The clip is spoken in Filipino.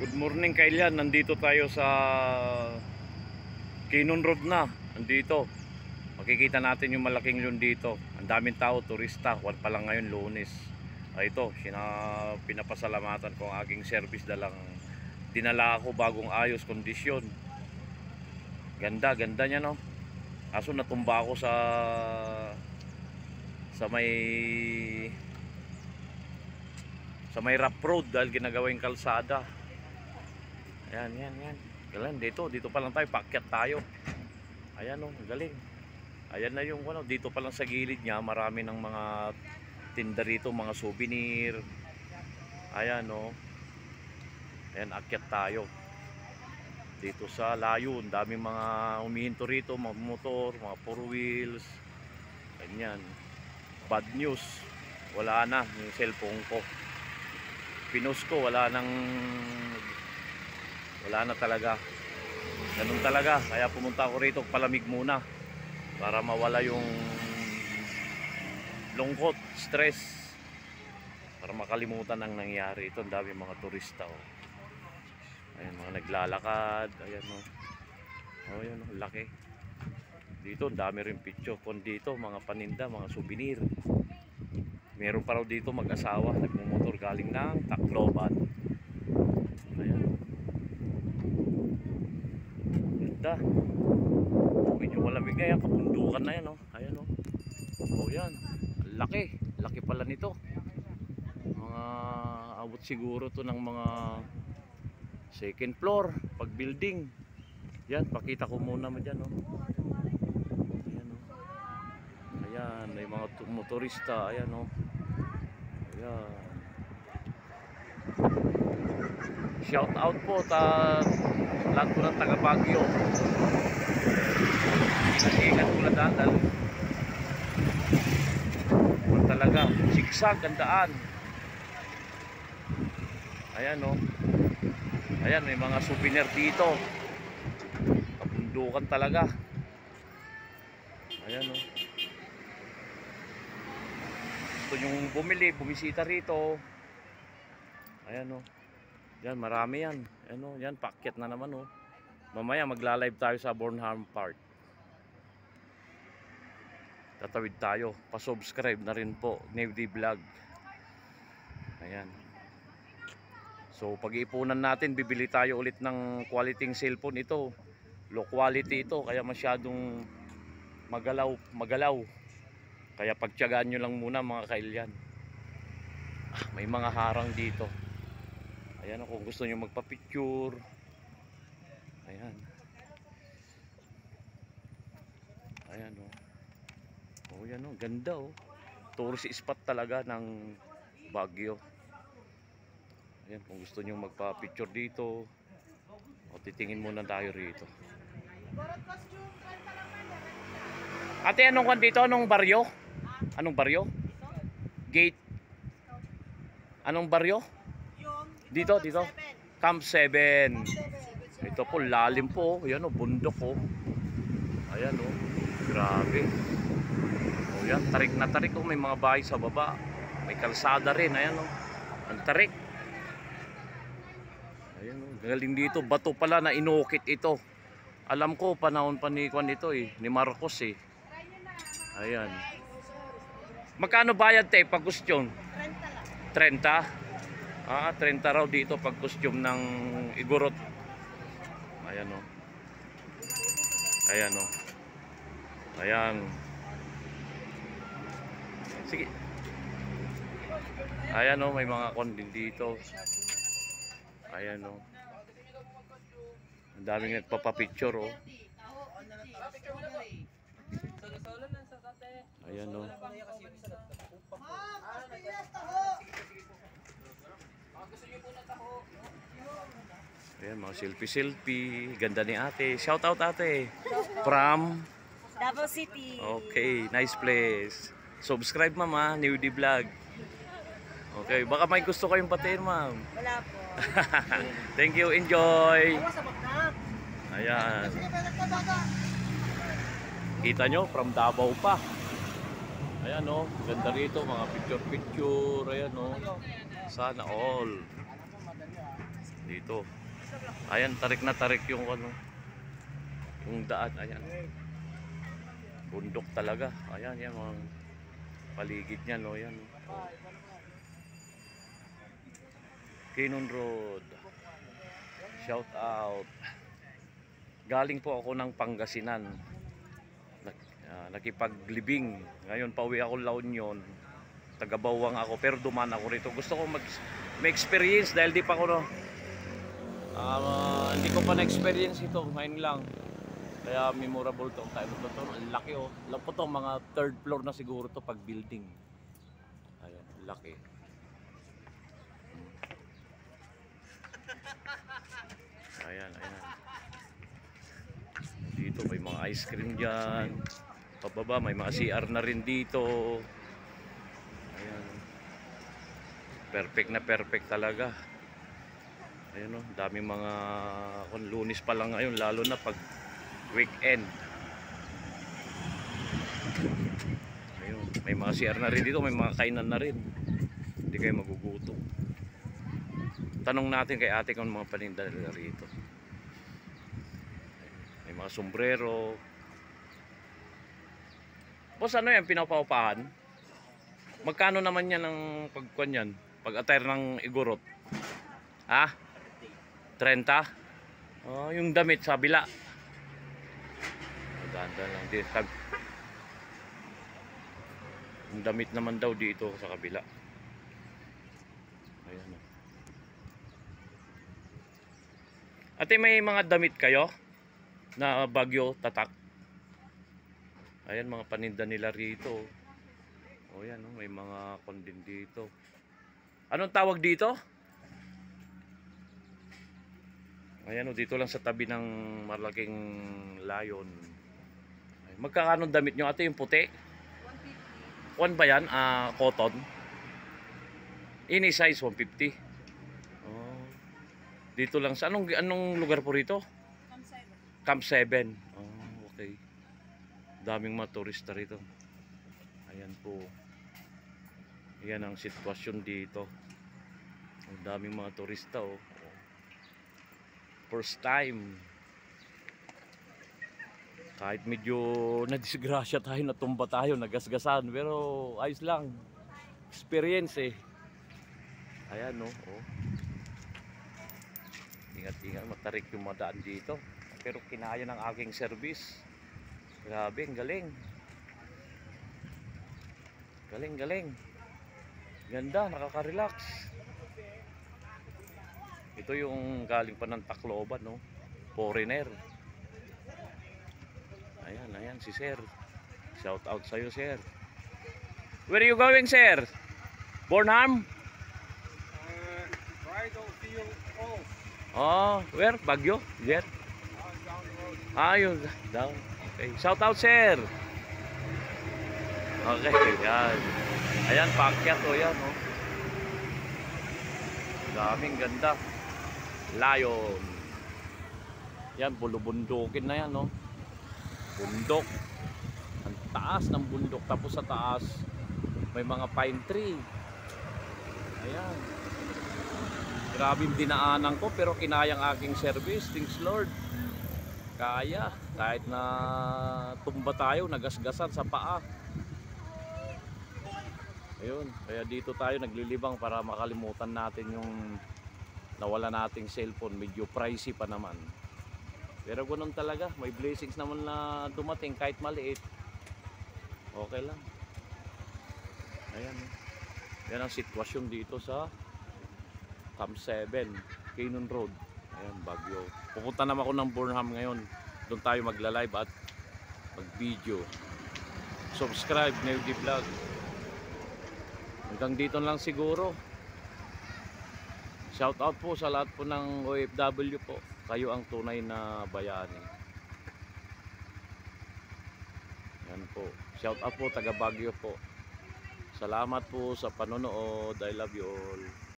Good morning Kailian, nandito tayo sa Kinon Road na. Nandito. Makikita natin yung malaking yun dito. Ang daming tao, turista. Wala pa lang ngayon, Lunes. Ito, pinapasalamatan ko ang aking service dalang dinala ako bagong ayos kondisyon. Ganda, ganda niya no. Kaso natumba ako sa may rough road dahil ginagawa yung kalsada. Ayan, yan, yan. Galing, dito pa lang tayo, paakyat tayo. Ayan o, galing. Ayan na yung ano, dito pa lang sa gilid niya, marami ng mga tinda rito, mga souvenir. Ayan o. Ayan, akyat tayo. Dito sa Layon, daming mga humihinto rito, mga motor, mga four wheels. Ganyan. Bad news, wala na yung cellphone ko. Pinost ko, wala na talaga. Ganun talaga. Kaya pumunta ako rito, palamig muna para mawala yung lungkot, stress, para makalimutan ang nangyari. Ito, ang dami mga turista oh. Ayan, mga naglalakad. Ayan oh. Oh, yan oh, laki. Dito, ang dami rin picture. Kung dito, mga paninda, mga souvenir. Meron pa raw dito mag-asawa, nagmumotor galing ng Tacloban. Ayan. Ganda. Medyo malamig na yan, kapundukan na yan oh. Ayan oh. Oh yan. Laki. Laki pala nito. Mga abot siguro to ng mga second floor pag building. Yan, pakita ko muna mo dyan oh. Ayan oh. Ayan, may mga motorista. Ayan oh. Ayan. Shout out po lahat po ng taga Baguio. Ingat po na dahil wala talaga sigsag ang daan. Ayan o. Ayan, may mga souvenir dito. Kapundukan talaga. Ayan o. Gusto nyong bumili, bumisita rito. Ayan o. Yan, marami yan. Ano, yan, paakyat na naman oh. Mamaya magla-live tayo sa Bornholm Park. Tatawid tayo. Pa-subscribe na rin po, Navy Vlog. Ayan. So, pag-iipunan natin, bibili tayo ulit ng quality cellphone ito. Low quality ito, kaya masyadong magalaw. Kaya pagtiyagaan nyo lang muna mga kailyan. May mga harang dito. Ayan, kung gusto nyo magpa-picture. Ayan. Ayan o. Oh, yan o, ganda o. Tourist spot talaga ng Baguio. Ayan, kung gusto nyo magpa-picture dito. O, titingin muna tayo rito. Ate, anong kan dito? Anong baryo? Anong baryo? Gate. Anong baryo? Dito. Camp 7. Ito po, lalim po. Ayan o, bundok o. Ayan o. Grabe. O yan, tarik na tarik o. May mga bahay sa baba. May kalsada rin. Ayan o. Ang tarik. Ayan o. Galing dito. Bato pala na inukit ito. Alam ko, panahon pa ni Juan ito eh. Ni Marcos eh. Ayan. Magkano bayad te pag costume? 30 lang. 30? 30 raw dito pag costume ng Igorot. Ayan o. Ayan o. Ayan. Sige. Ayan o, may mga kondin dito. Ayan o. Ang daming nagpapapicture o. Ayan o. Ayan, mga selfie. Ganda ni ate. Shout out ate. From Davao City. Okay, nice place. Subscribe mama, Navy Vlog. Okay, baka may gusto kayong patiin ma'am. Wala po. Thank you, enjoy. Ayan. Kita nyo, from Davao pa. Ayan o, ganda rito, mga picture. Ayan o, sana all. dito. Ayan, tarik na tarik yung ano, yung daan. Ayan, bundok talaga. Ayan, yan mga paligid niya, no. Yan, oh. Kinon Road, shout out. Galing po ako ng Pangasinan, nakipaglibing. Ngayon pauwi ako La Union, taga Bawang ako, pero duman ako rito. Gusto ko may experience dahil di pa ako, no, hindi ko pa na-experience ito, ngayon lang. Kaya memorable to time to. Ang laki, oh. Alam po to, mga third floor na siguro to pag building. Ayan, laki. Ayan, ayan. Dito may mga ice cream dyan. Pababa may mga CR na rin dito. Ayan. Perfect na perfect talaga. Ayan, oh, daming mga kung Lunes pa lang ngayon, lalo na pag weekend. Ayun, may mga CR na rin dito, may mga kainan na rin. Hindi kayo magugutom. Tanong natin kay ate kung mga paninda nila rito. May mga sombrero. Boss, ano yan, pinapaupahan? Magkano naman yan ang pagkuhan yan? Pag-attire ng igorot? Ha? 30? Oh, yung damit sa bila. Maganda lang din. Yung damit naman daw dito sa kabila. Ayan. Ate, may mga damit kayo na bagyo tatak? Ayan, mga paninda nila rito. O yan, oh, may mga kondin dito. Anong tawag dito? Ayan, oh, dito lang sa tabi ng malaking layon. Ay, magkano damit nyo ate, yung puti? 150. One ba yan? Cotton? Ini size 150. Dito lang sa anong lugar po rito? Camp 7. Oh, okay. Daming mga turista rito. Ayan po. Ayan ang sitwasyon dito. Ang daming mga turista, oh. First time. Kahit medyo nadisgrasya tayo, natumba tayo, nagasgasan, pero ayos lang. Experience eh. Ayan, no, oh. Ingat-ingat, matarik yung madaan dito. Pero kinaya ng aking service. Grabe, ang galing. Galing. Ganda, nakaka-relax. Ito yung galing pa ng Tacloban, no? Foreigner. Ayan, si Sir. Shout out sa'yo, Sir. Where are you going, Sir? Bornham? Bridal Field Falls. Oh, where? Baguio? There? Down the road. Yun. Down. Okay. Shout out, Sir. Okay, yan. Ayan, paakyat o yan, oh. Daming ganda. Layon. Yan, bulubundukin na yan, no? Bundok. Ang taas ng bundok. Tapos sa taas, may mga pine tree. Ayan. Grabe yung dinaanan ko, pero kinayang aking service. Thanks Lord. Kaya. Kahit na tumba tayo, nagasgasan sa paa. Ayun. Kaya dito tayo naglilibang para makalimutan natin yung nawala nating cellphone. Medyo pricey pa naman. Pero ganun talaga. May blessings naman na dumating kahit maliit. Okay lang. Ayan. Yan ang sitwasyon dito sa Camp 7, Kinon Road. Ayan, Baguio. Pupunta naman ako ng Bornham ngayon. Doon tayo magla-live at mag-video. Subscribe, Nerdy Vlog. Hanggang dito lang siguro. Shout out po sa lahat po ng OFW po. Kayo ang tunay na bayani. Yan po. Shout out po taga Baguio po. Salamat po sa panonood. I love you all.